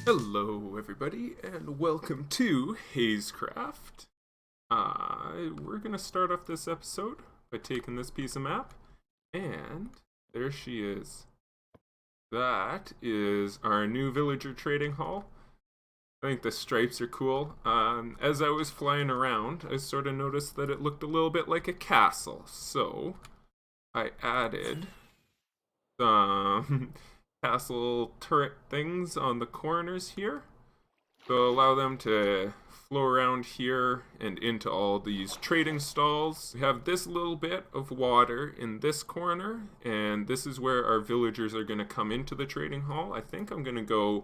Hello everybody and welcome to HaysCraft. We're going to start off this episode by taking this piece of map, and there she is. That is our new villager trading hall. I think the stripes are cool. As I was flying around, I sort of noticed that it looked a little bit like a castle, so I added some castle turret things on the corners here to allow them to flow around here and into all these trading stalls. We have this little bit of water in this corner, and this is where our villagers are going to come into the trading hall. I think I'm going to go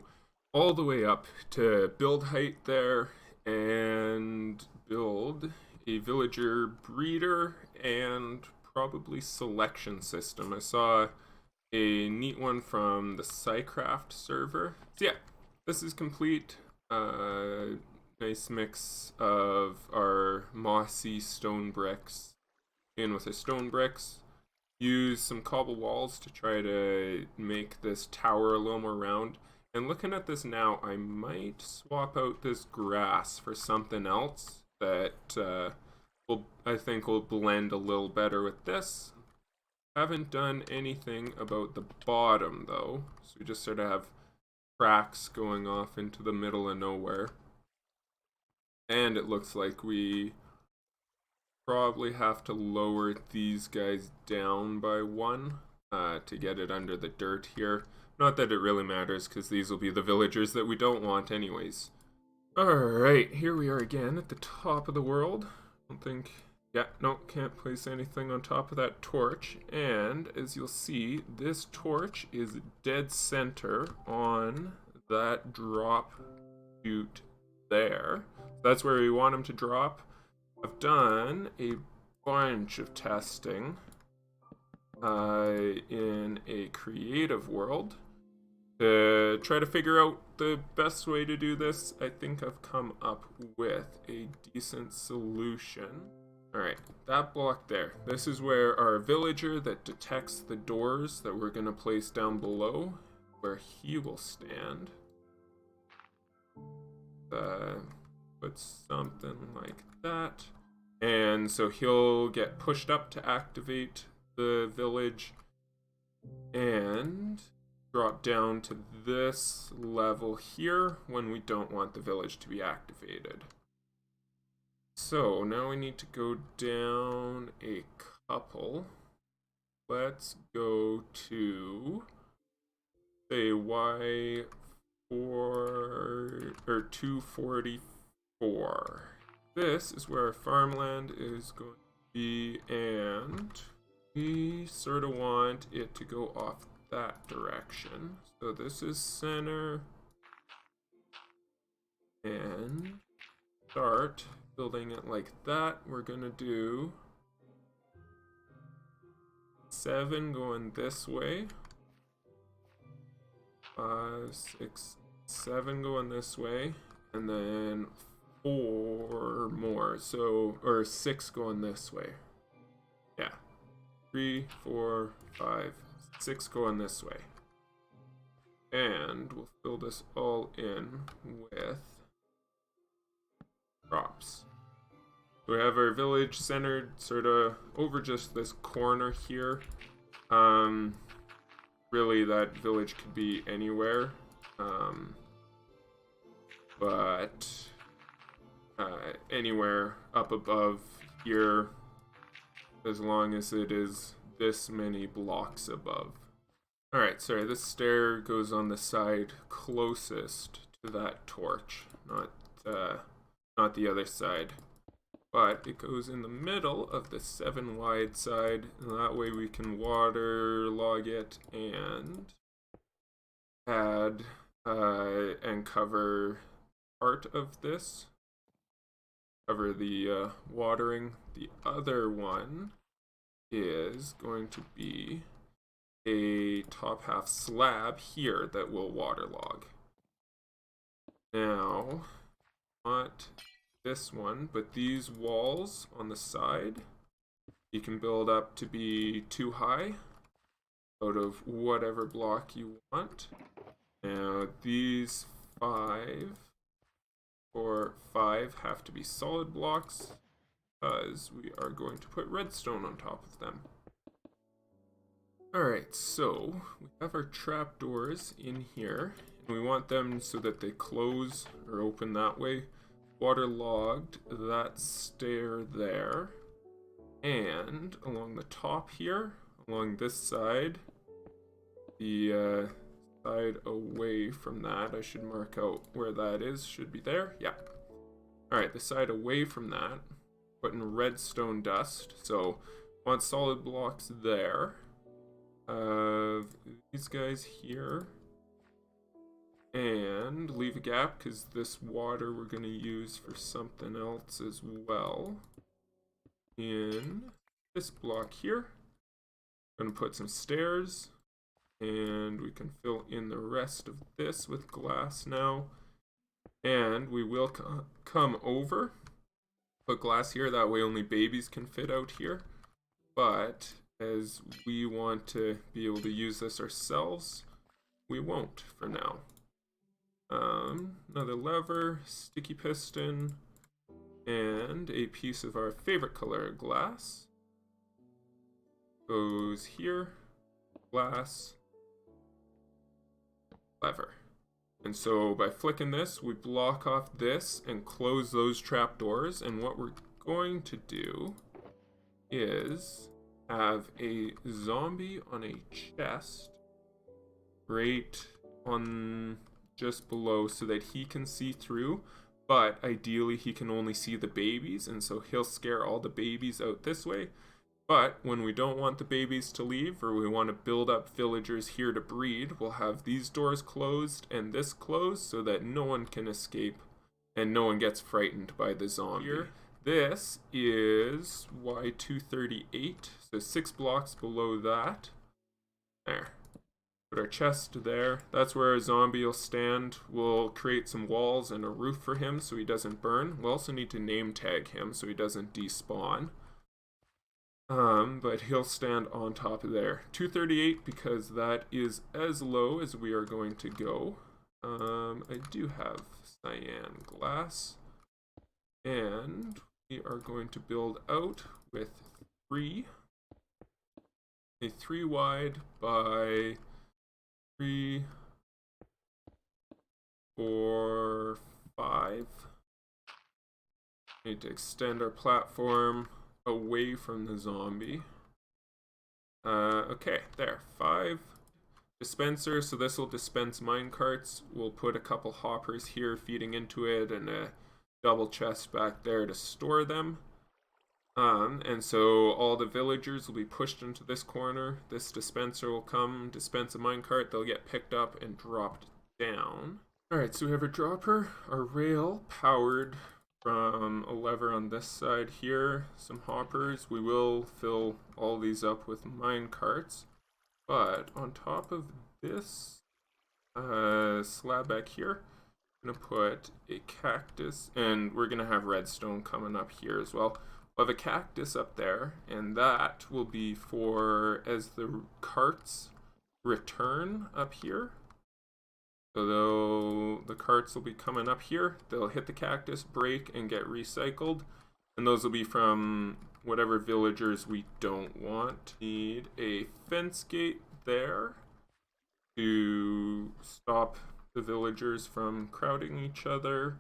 all the way up to build height there and build a villager breeder and probably selection system. I saw a neat one from the CeCeTheCoconutt server. So yeah, this is complete. Nice mix of our mossy stone bricks in with the stone bricks. Use some cobble walls to try to make this tower a little more round. And looking at this now, I might swap out this grass for something else that I think will blend a little better with this. Haven't done anything about the bottom though, so we just sort of have cracks going off into the middle of nowhere. And it looks like we probably have to lower these guys down by one to get it under the dirt here. Not that it really matters, because these will be the villagers that we don't want anyways. Alright, here we are again at the top of the world. I don't think... Yeah, no, can't place anything on top of that torch. And as you'll see, this torch is dead center on that drop chute there. That's where we want them to drop. I've done a bunch of testing in a creative world to try to figure out the best way to do this. I think I've come up with a decent solution. Alright, that block there. This is where our villager that detects the doors that we're going to place down below, where he will stand. Put something like that. And so he'll get pushed up to activate the village and drop down to this level here when we don't want the village to be activated. So now we need to go down a couple. Let's go to say Y4 or 244. This is where our farmland is going to be, and we sort of want it to go off that direction. So this is center, and start building it like that. We're gonna do 7 going this way, 5, 6, 7 going this way, and then 4 more, so, or 6 going this way. Yeah, 3, 4, 5, 6 going this way. And we'll fill this all in with crops. We have our village centered sort of over just this corner here. Really that village could be anywhere. But anywhere up above here, as long as it is this many blocks above. Alright, sorry, this stair goes on the side closest to that torch, not the other side. But it goes in the middle of the 7 wide side, and that way we can waterlog it and add and cover part of this. Cover the watering. The other one is going to be a top half slab here that will waterlog. Now, not this one, but these walls on the side you can build up to be 2 high out of whatever block you want. Now these 5 or 5 have to be solid blocks, because we are going to put redstone on top of them. Alright, so we have our trapdoors in here, and we want them so that they close or open that way. Waterlogged that stair there, and along the top here, along this side, the side away from that, I should mark out where that is, should be there, yeah. Alright, the side away from that, putting redstone dust, so want solid blocks there. These guys here, and leave a gap because this water we're going to use for something else as well. In this block here, I'm going to put some stairs, and we can fill in the rest of this with glass now. And we will come over, put glass here, that way only babies can fit out here. But as we want to be able to use this ourselves, we won't for now. Another lever, sticky piston, and a piece of our favorite color glass. Goes here, glass, lever. And so by flicking this, we block off this and close those trapdoors. And what we're going to do is have a zombie on a chest right on just below so that he can see through, but ideally he can only see the babies, and so he'll scare all the babies out this way. But when we don't want the babies to leave, or we want to build up villagers here to breed, we'll have these doors closed and this closed so that no one can escape and no one gets frightened by the zombie. Here, this is Y238, so 6 blocks below that. There. Put our chest there. That's where our zombie will stand. We'll create some walls and a roof for him so he doesn't burn. We'll also need to name tag him so he doesn't despawn. But he'll stand on top of there. 238 because that is as low as we are going to go. I do have cyan glass. And we are going to build out with a 3 wide by 3, 4, 5. Need to extend our platform away from the zombie. Okay, there, 5. Dispenser, so this will dispense minecarts. We'll put a couple hoppers here feeding into it and a double chest back there to store them. And so all the villagers will be pushed into this corner. This dispenser will come, dispense a minecart, they'll get picked up and dropped down. Alright, so we have a dropper, our rail powered from a lever on this side here, some hoppers. We will fill all these up with minecarts. But on top of this slab back here, I'm going to put a cactus, and we're going to have redstone coming up here as well. We'll have a cactus up there, and that will be for as the carts return up here. So the carts will be coming up here. They'll hit the cactus, break, and get recycled. And those will be from whatever villagers we don't want. Need a fence gate there to stop the villagers from crowding each other.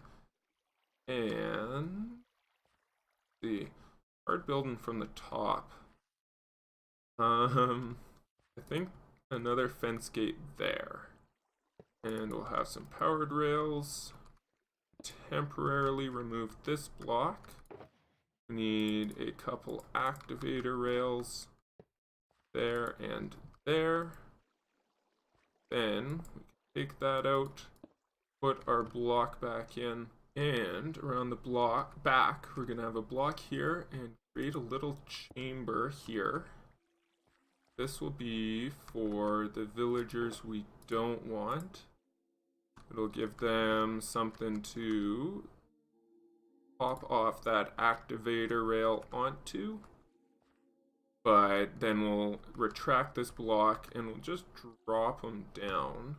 And see, hard building from the top. I think another fence gate there. And we'll have some powered rails. Temporarily remove this block. We need a couple activator rails there and there. Then we can take that out, put our block back in, and around the block back, we're gonna have a block here and create a little chamber here. This will be for the villagers we don't want. It'll give them something to pop off that activator rail onto. But then we'll retract this block and we'll just drop them down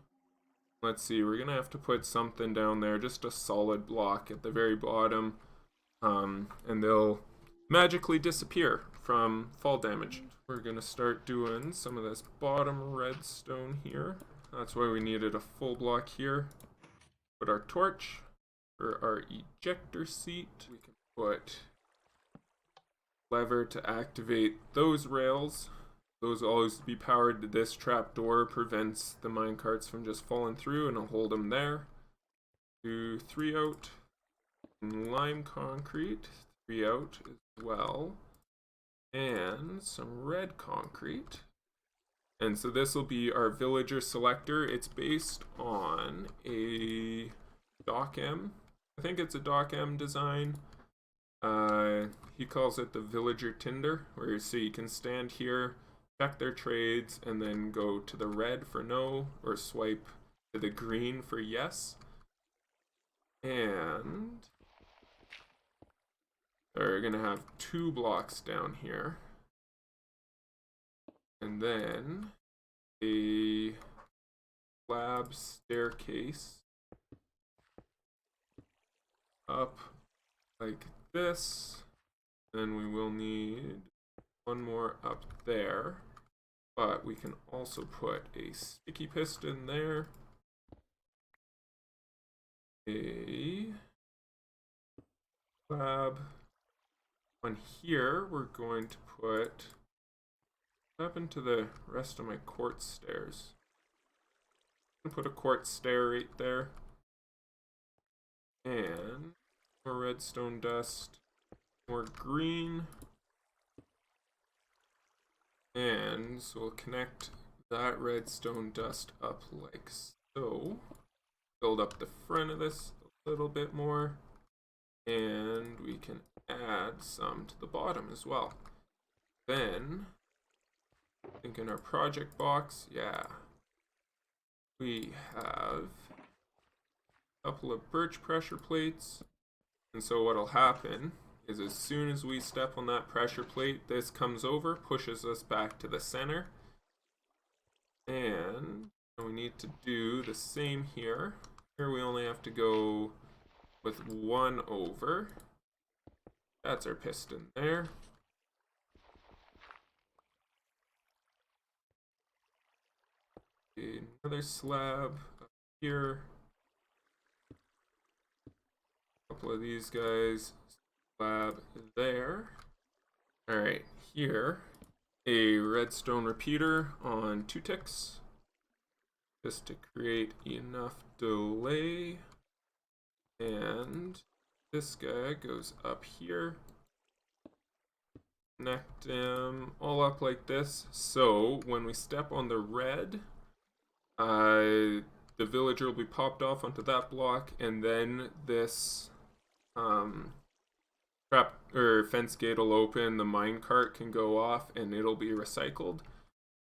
Let's see, we're gonna have to put something down there, just a solid block at the very bottom, and they'll magically disappear from fall damage. We're gonna start doing some of this bottom redstone here. That's why we needed a full block here. Put our torch for our ejector seat. We can put lever to activate those rails. Those will always be powered. This trapdoor prevents the minecarts from just falling through, and I'll hold them there. Do 3 out. Lime concrete, 3 out as well. And some red concrete. And so this will be our villager selector. It's based on a DocM. I think it's a DocM design. He calls it the villager tinder, where so you can stand here, check their trades, and then go to the red for no, or swipe to the green for yes. And they're gonna have 2 blocks down here. And then a slab staircase up like this. Then we will need 1 more up there, but we can also put a sticky piston there, a slab. On here, we're going to put, what happened to the rest of my quartz stairs? I'm gonna put a quartz stair right there, and more redstone dust, more green. And so we'll connect that redstone dust up like so. Build up the front of this a little bit more. And we can add some to the bottom as well. Then, I think in our project box, yeah, we have a couple of birch pressure plates. And so what'll happen is as soon as we step on that pressure plate, this comes over, pushes us back to the center. And we need to do the same here. Here we only have to go with 1 over. That's our piston there. Another slab up here. A couple of these guys. Slab there. Alright, here, a redstone repeater on 2 ticks, just to create enough delay. And this guy goes up here. Connect them all up like this, so when we step on the red, the villager will be popped off onto that block, and then this trap or fence gate will open, the minecart can go off, and it'll be recycled.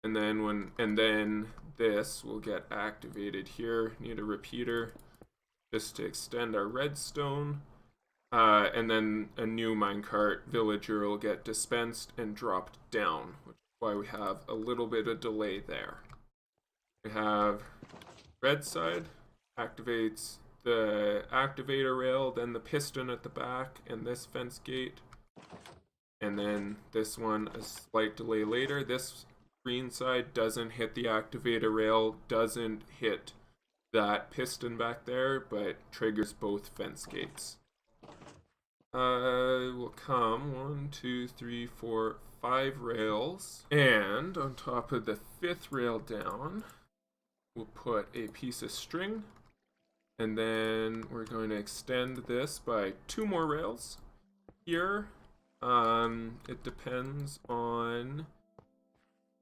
And then this will get activated here. Need a repeater just to extend our redstone. And then a new minecart villager will get dispensed and dropped down, which is why we have a little bit of delay there. We have red side activates the activator rail, then the piston at the back, and this fence gate. And then this one, a slight delay later. This green side doesn't hit the activator rail, doesn't hit that piston back there, but triggers both fence gates. Will come 1, 2, 3, 4, 5 rails, and on top of the 5th rail down, we'll put a piece of string, and then we're going to extend this by 2 more rails. Here, it depends on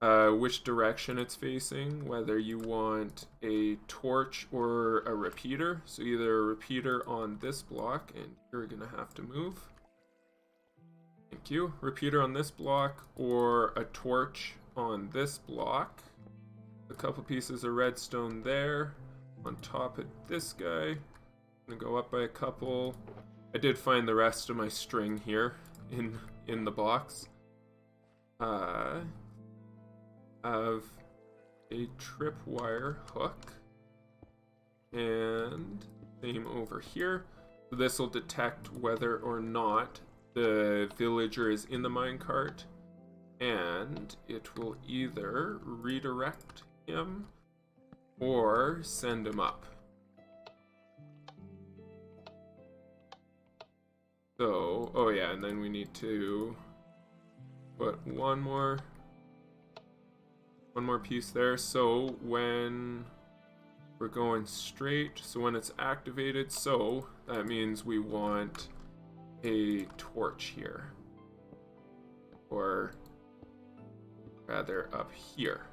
which direction it's facing, whether you want a torch or a repeater. So either a repeater on this block, and you're gonna have to move. Thank you. Repeater on this block, or a torch on this block. A couple pieces of redstone there. On top of this guy. I'm gonna go up by a couple. I did find the rest of my string here in the box. Have a tripwire hook, And same over here. So this will detect whether or not the villager is in the minecart, and it will either redirect him or send him up. So, oh yeah, and then we need to put one more piece there. So when we're going straight, so when it's activated, so that means we want a torch here, or rather up here.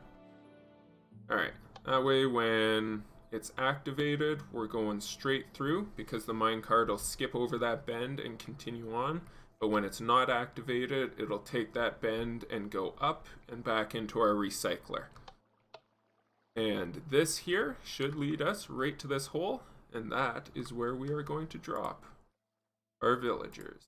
Alright, that way when it's activated, we're going straight through because the minecart will skip over that bend and continue on. But when it's not activated, it'll take that bend and go up and back into our recycler. And this here should lead us right to this hole, and that is where we are going to drop our villagers.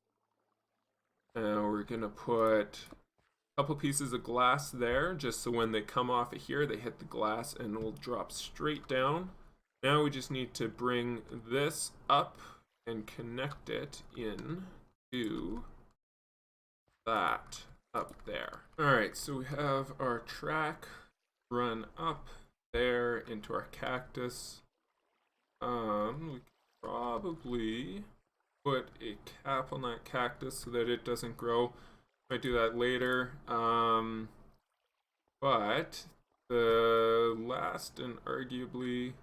Now we're gonna put a couple pieces of glass there, just so when they come off of here, they hit the glass and it'll drop straight down. Now we just need to bring this up and connect it in to that up there. Alright, so we have our track run up there into our cactus. We could probably put a cap on that cactus so that it doesn't grow. Might do that later. But the last and arguably,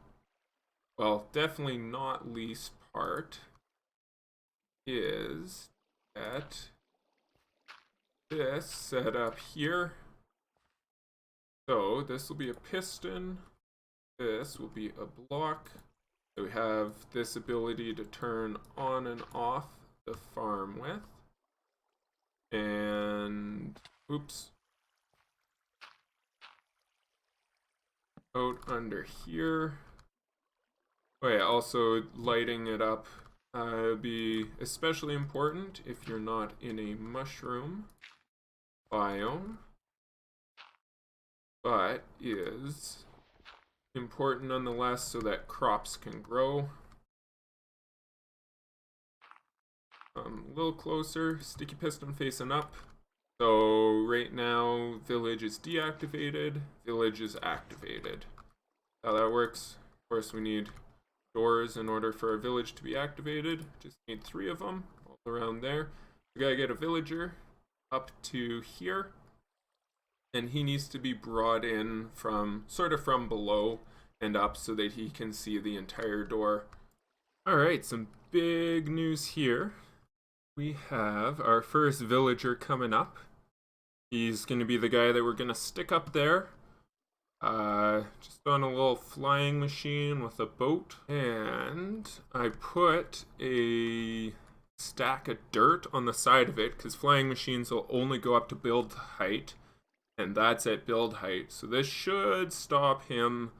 well, definitely not least part is that this set up here. So this will be a piston, this will be a block. So we have this ability to turn on and off the farm with. And oops, out under here. Oh yeah, also lighting it up would be especially important if you're not in a mushroom biome, but is important nonetheless so that crops can grow. A little closer, sticky piston facing up. So right now, village is deactivated, village is activated. How that works, of course we need doors in order for our village to be activated. Just need 3 of them all around there. We gotta get a villager up to here, and he needs to be brought in from sort of from below and up so that he can see the entire door. Alright, some big news here. We have our first villager coming up. He's going to be the guy that we're going to stick up there. Just on a little flying machine with a boat. And I put a stack of dirt on the side of it because flying machines will only go up to build height. And that's at build height. So this should stop him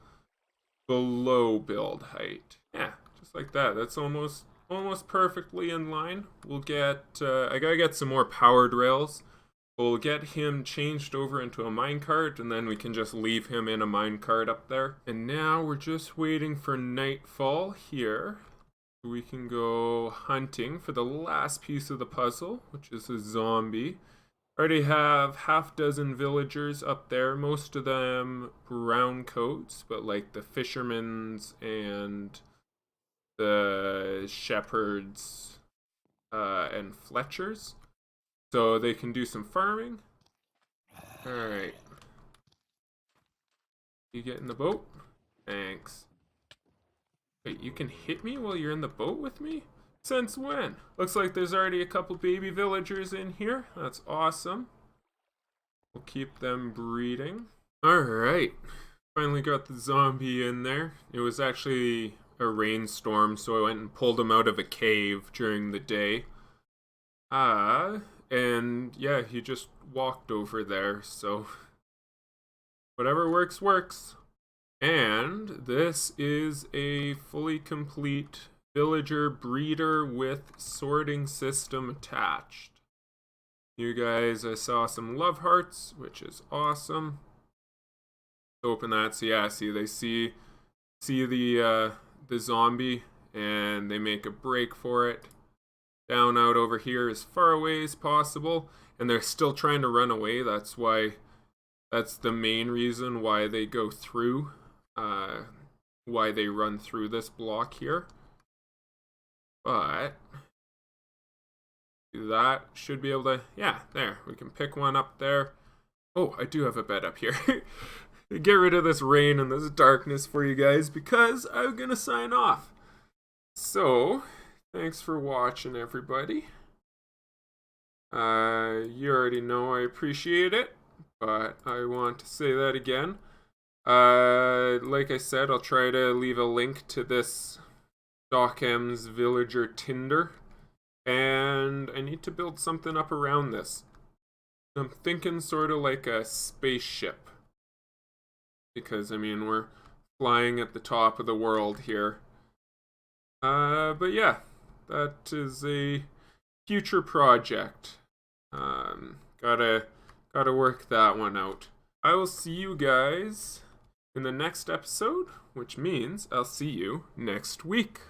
below build height. Yeah, just like that. That's almost perfectly in line. We'll get, I gotta get some more powered rails. We'll get him changed over into a minecart, and then we can just leave him in a minecart up there. And now we're just waiting for nightfall here. We can go hunting for the last piece of the puzzle, which is a zombie. Already have half dozen villagers up there, most of them brown coats, but like the fishermen's and the shepherds and Fletchers, so they can do some farming. Alright, you get in the boat? Thanks. Wait, you can hit me while you're in the boat with me? Since when? Looks like there's already a couple baby villagers in here. That's awesome. We'll keep them breeding. Alright, finally got the zombie in there. It was actually a rainstorm, so I went and pulled him out of a cave during the day. And yeah, he just walked over there, so whatever works, works. And this is a fully complete villager breeder with sorting system attached. You guys, I saw some love hearts, which is awesome. Open that, so yeah, see, they see the zombie and they make a break for it down out over here as far away as possible, and they're still trying to run away. That's the main reason why they go through, why they run through this block here. But that should be able to, yeah, there, we can pick one up there. Oh, I do have a bed up here. Get rid of this rain and this darkness for you guys because I'm gonna sign off. So thanks for watching, everybody. You already know I appreciate it, but I want to say that again. Like I said, I'll try to leave a link to this Doc M's villager Tinder, and I need to build something up around this. I'm thinking sort of like a spaceship, because I mean we're flying at the top of the world here. But yeah, that is a future project. Gotta work that one out. I will see you guys in the next episode, which means I'll see you next week.